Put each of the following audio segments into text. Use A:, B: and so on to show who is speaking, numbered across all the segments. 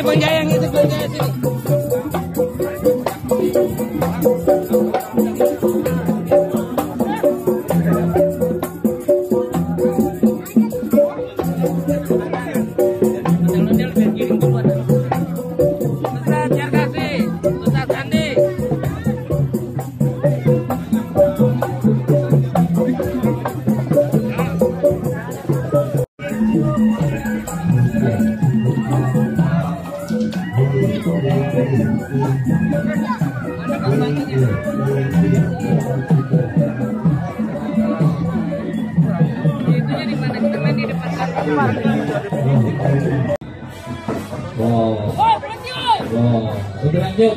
A: Bang Jaya yang itu, Bang Jaya sini.
B: Udah lanjut.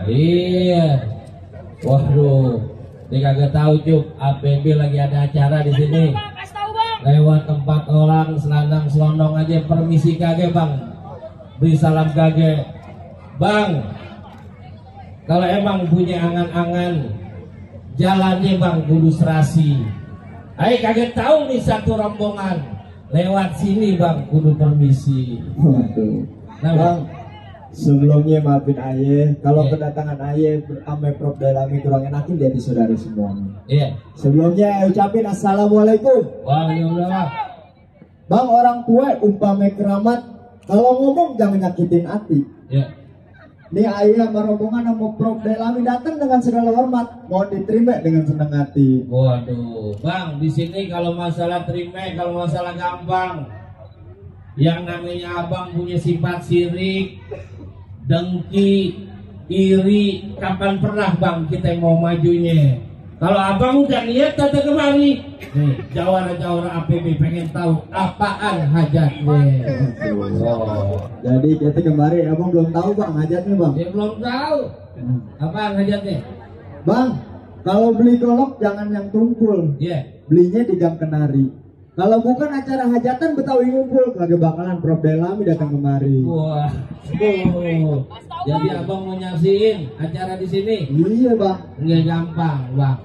B: Iya. Waduh, dia kagak tahu Cuk, APB lagi ada acara di sini. Lewat tempat orang selandang selondong aja permisi kagak Bang. Beri salam kagak. Bang, kalau emang punya angan-angan jalannya Bang kudu serasi. Ayo kagak tahu nih satu rombongan lewat sini Bang kudu permisi.
C: Waduh.
B: Nah,
C: Bang, sebelumnya maafin Aye kalau kedatangan Aye ame Prof Dalami kurang enakin dari saudari semuanya.
B: Iya.
C: Sebelumnya Aye ucapin assalamualaikum.
B: Waalaikumsalam.
C: Bang, orang tua umpame keramat, kalau ngomong jangan nyakitin hati.
B: Iya.
C: Nih Aye sama rombongan sama Prof Dalami datang dengan segala hormat, mau diterima dengan senang hati.
B: Waduh, Bang, di sini kalau masalah terima, kalau masalah gampang. Yang namanya abang punya sifat sirik, dengki, iri, kapan pernah Bang kita mau majunya? Kalau abang udah niat datang kemari, nih jawara-jawara APB pengen tahu apaan hajatnya.
C: Oh. Jadi kita kemarin abang belum tahu Bang hajatnya Bang.
B: Dia belum tahu apaan hajatnya.
C: Bang, kalau beli golok jangan yang tumpul.
B: Iya.
C: Belinya di Gang Kenari. Kalau bukan acara hajatan Betawi ngumpul, kagak bakalan Prof Dalami datang kemari.
B: Wah, jadi abang mau nyaksiin acara di sini?
C: Iya Bang.
B: Nggak gampang Bang.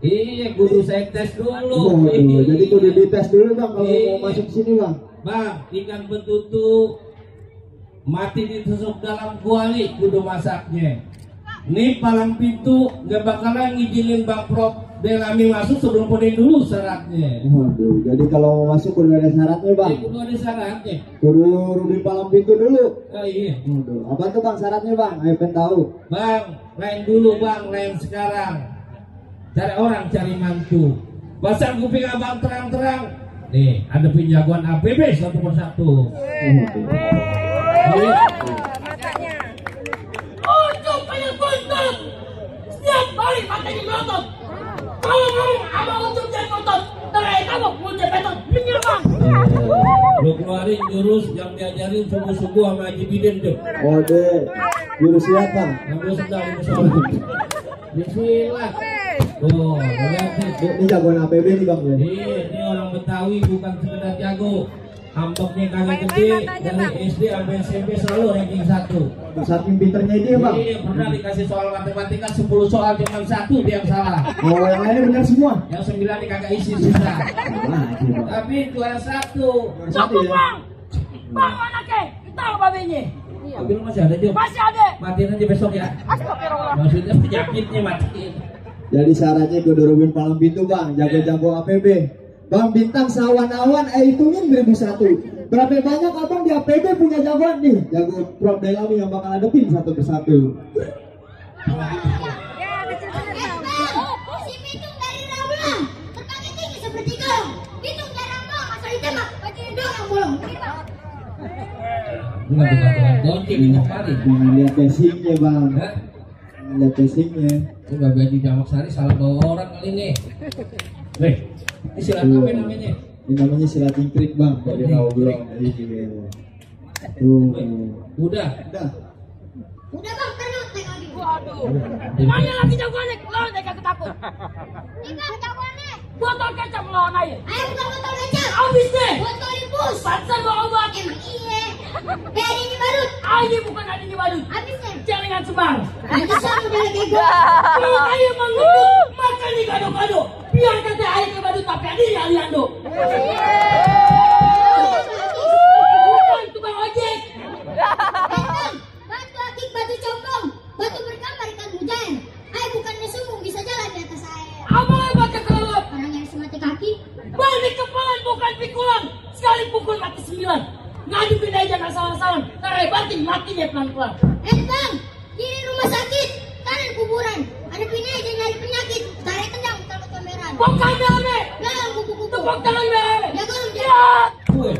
B: Iya, kudu saya tes dulu.
C: Waduh, jadi kudu dites dulu Bang kalau
B: Iya.
C: mau masuk sini Bang.
B: Bang, ikan betutu mati ditusuk dalam kuali kudu masaknya. Nih palang pintu nggak bakalan ngizinin Bang Prof Dalami masuk sebelum penuhin dulu syaratnya.
C: Waduh, jadi kalau mau masuk kudu ada syaratnya Bang.
B: Iya, kudu ada syaratnya.
C: Kudu rubin palang pintu dulu.
B: Oh iya.
C: Waduh, apa tuh Bang syaratnya Bang? Ayo pengen tahu.
B: Bang, lain dulu Bang, lain sekarang. Cari orang, cari mantu. Pasang kuping abang terang-terang. Nih, ada penjagoan APB satu persatu.
A: Matanya. Untuk paling buntut. Setiap kali matanya melotot. Kalau kamu abang untuk jadi kotor, terakhir kamu punya betot. Minggir Bang.
B: Lu keluarin jurus yang diajarin subuh-subuh sama Haji Biden tuh.
C: Waduh, jurus siapa?
B: Ngambil sedang di soal. Bismillah. Tuh, lihat nih.
C: Ini jagoan APB nih Bang ya.
B: Ini orang Betawi bukan sekedar jago. Ambeknya kagak gede, dari SD sampai SMP selalu ranking 1.
C: Saking pinternya dia bang.
B: Iya, pernah dikasih soal matematika 10 soal cuma 1 dia yang salah.
C: Oh yang lainnya benar semua.
B: Yang 9 nih kagak isi susah.
C: Nah, bang.
B: Tapi juara 1.
C: Satu ya.
A: Bang, bang anaknya, tahu babenya?
B: Tapi lu masih ada juga.
A: Masih ada.
B: Matiin aja besok ya.
A: Astagfirullah.
B: Maksudnya penyakitnya matiin.
C: Jadi syaratnya gue dorobin palang pintu bang, jago-jago APB. Bang Bintang sawan-awan, hitungin 1001. Berapa banyak abang di APB punya jagoan nih? Jago Prof Delami yang bakal hadepin satu persatu.
D: Si Pitung dari Rawulan, terkaki tinggi seperti galon. Pitung jarang bang, asal ditembak, bajunya doang yang bolong.
B: Enggak bukan donki di kemarin.
C: Jangan lihat basicnya bang.
B: Hah?
C: Lihat basicnya.
B: Ini Mbak Baju Jamak Sari salah bawa orang kali ini. Weh, ini silat apa namanya?
C: Ini namanya silat jingkrik bang dari Rawulan. Tuh.
B: Udah.
C: Udah.
D: Udah bang, tenang tengok di.
A: Waduh. Mana lagi jagoannya? Lawan mereka ketakut.
D: Ini bang jagoannya.
A: Botol kecap lawan aja.
D: Ayo bukan botol kecap.
A: Habis deh.
D: Botol dipus.
A: Pansan bawa obat.
D: Emang iya. Kayak ini badut.
A: Ayo bukan ada di badut.
D: Habisnya.
A: Celengan Semar.
D: Nanti sama udah kayak gue.
A: Kalau ayo mengunduk, makan di gado-gado. Biar kata ayo ke badut tapi ada di aliando. Bukan tukang ojek.
D: Bang, bantu akik batu combong. Batu bergambar ikan hujan. Ayo bukannya sumbung bisa jalan di atas air.
A: Apa baca kalau
D: Orang yang semati kaki.
A: balik kepala bukan pikulan. Sekali pukul mati 9. Ngadupin aja nggak salah-salah. Tarai batin matinya pelan-pelan.
D: Bang, kiri rumah sakit, kanan kuburan. Ada pini aja nyari penyakit. Tarik tendang takut kameran.
A: Bok kandang nih.
D: Dalam kuku-kuku.
A: Tepuk tangan nih.
D: Ya gue
A: Ya.
B: Weh.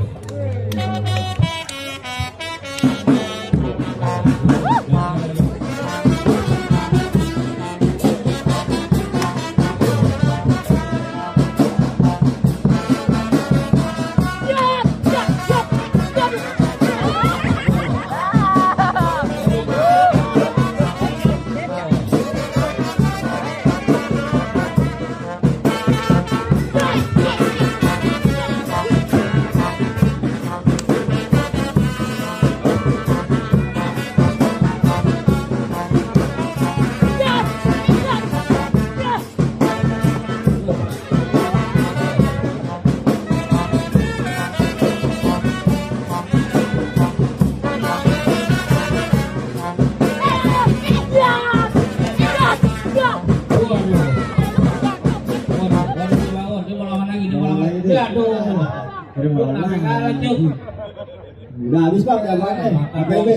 C: Udah habis bang jagoannya. APB.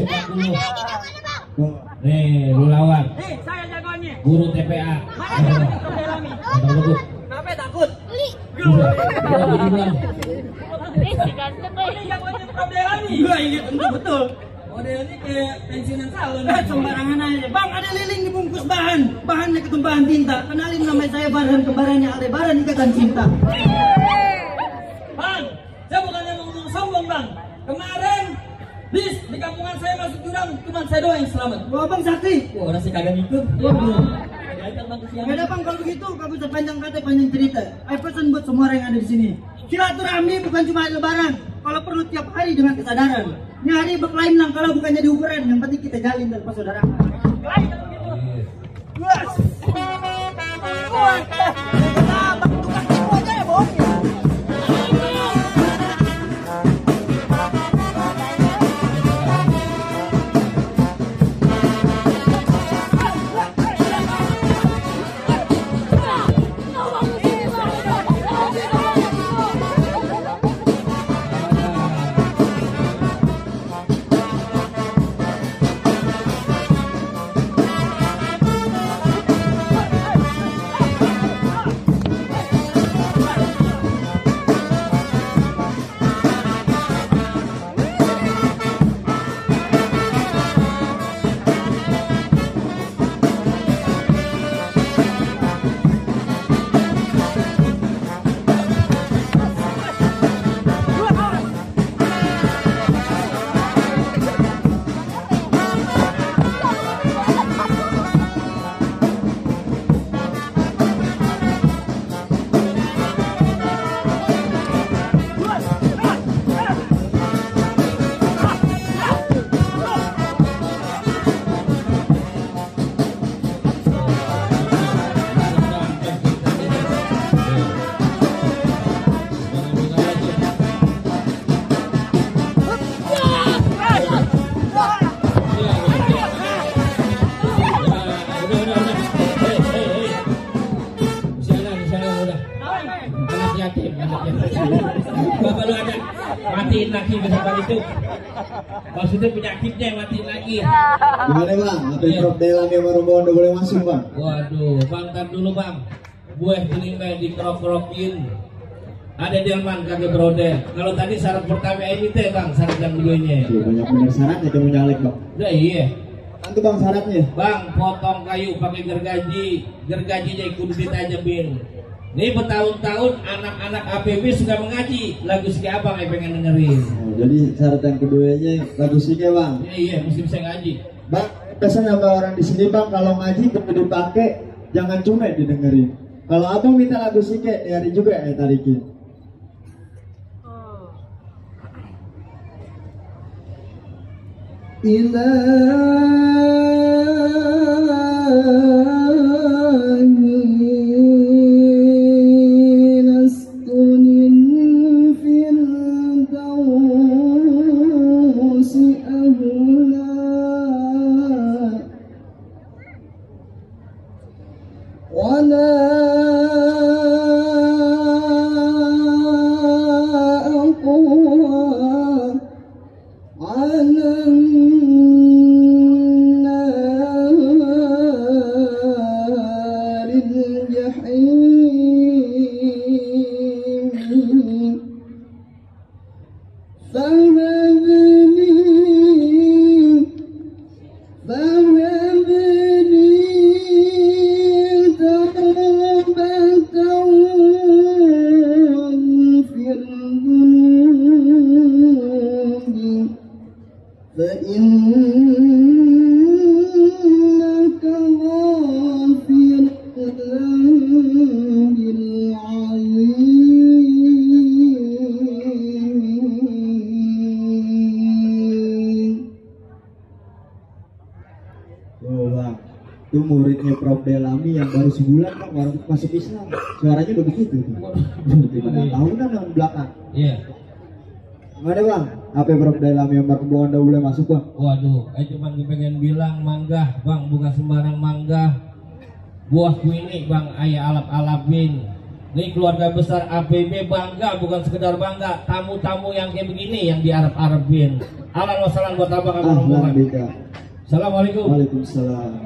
B: Nih, lu lawan.
A: Nih, saya jagoannya.
B: Guru TPA.
A: Kenapa takut?
D: Beli.
A: Ini jagoannya Prof Delami. Iya, iya tentu betul. Modelnya kayak pensiunan salon. Sembarangan aja. Bang, ada lilin dibungkus bahan. Bahannya ketumpahan tinta. Kenalin nama saya Farhan, kembarannya Aldebaran Ikatan Cinta. Bang, saya bukannya mau ngomong sombong bang. Kemarin bis di kampungan saya masuk jurang, cuma saya doang yang selamat. Wah bang sakti. Wah orang sih kagak ngikut. Beda bang kalau begitu kamu sepanjang kata panjang cerita. Ayo pesan buat semua orang yang ada di sini. Silaturahmi bukan cuma lebaran. Kalau perlu tiap hari dengan kesadaran. Ini hari berklaim lang kalau bukan jadi ukuran. Yang penting kita jalin dari persaudaraan. Klaim kalau begitu. Luas. Luas. Kita bang tukang tipu aja ya bos.
B: Bapak lu ada matiin lagi besok itu. Maksudnya penyakitnya yang matiin lagi.
C: Gimana bang? Apa Prof Delang yang baru udah boleh masuk bang?
B: Waduh, bang tar dulu bang. Buah telinga dikerok-kerokin. Ada delman kagak berode. Kalau tadi syarat pertama ini teh bang, syarat yang keduanya.
C: Tuh, banyak bener syaratnya kamu nyalek bang.
B: Udah iya.
C: Itu bang syaratnya.
B: Bang, potong kayu pakai gergaji. Gergajinya ikut ditajamin. Ini bertahun-tahun anak-anak APB suka mengaji. Lagu Sike Abang yang pengen dengerin.
C: Oh, jadi syarat yang keduanya lagu Sike bang.
B: Iya, mesti bisa ngaji.
C: Bang, pesan sama orang di sini bang, kalau ngaji perlu dipakai, jangan cuma didengerin. Kalau abang minta lagu Sike, hari juga tarikin. Itu muridnya Prof Delami yang baru sebulan bang baru masuk Islam, suaranya udah begitu gimana tahunan yang belakang.
B: Iya.
C: Gimana bang? Apa Prof Delami yang baru udah boleh masuk bang?
B: Waduh, cuma pengen bilang mangga bang, bukan sembarang mangga. Buahku ini bang, ayah alap-alapin. Ini keluarga besar APB bangga, bukan sekedar bangga. Tamu-tamu yang kayak begini yang diarep-arepin. Ahlan wa sahlan buat apa kamu rombongan. Assalamualaikum.
C: Waalaikumsalam.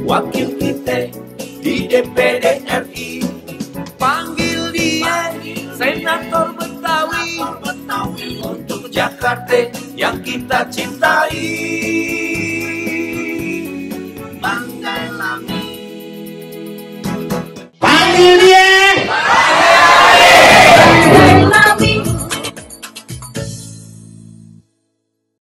E: Wakil kita di DPD RI, panggil dia senator Betawi untuk Jakarta yang kita cinta.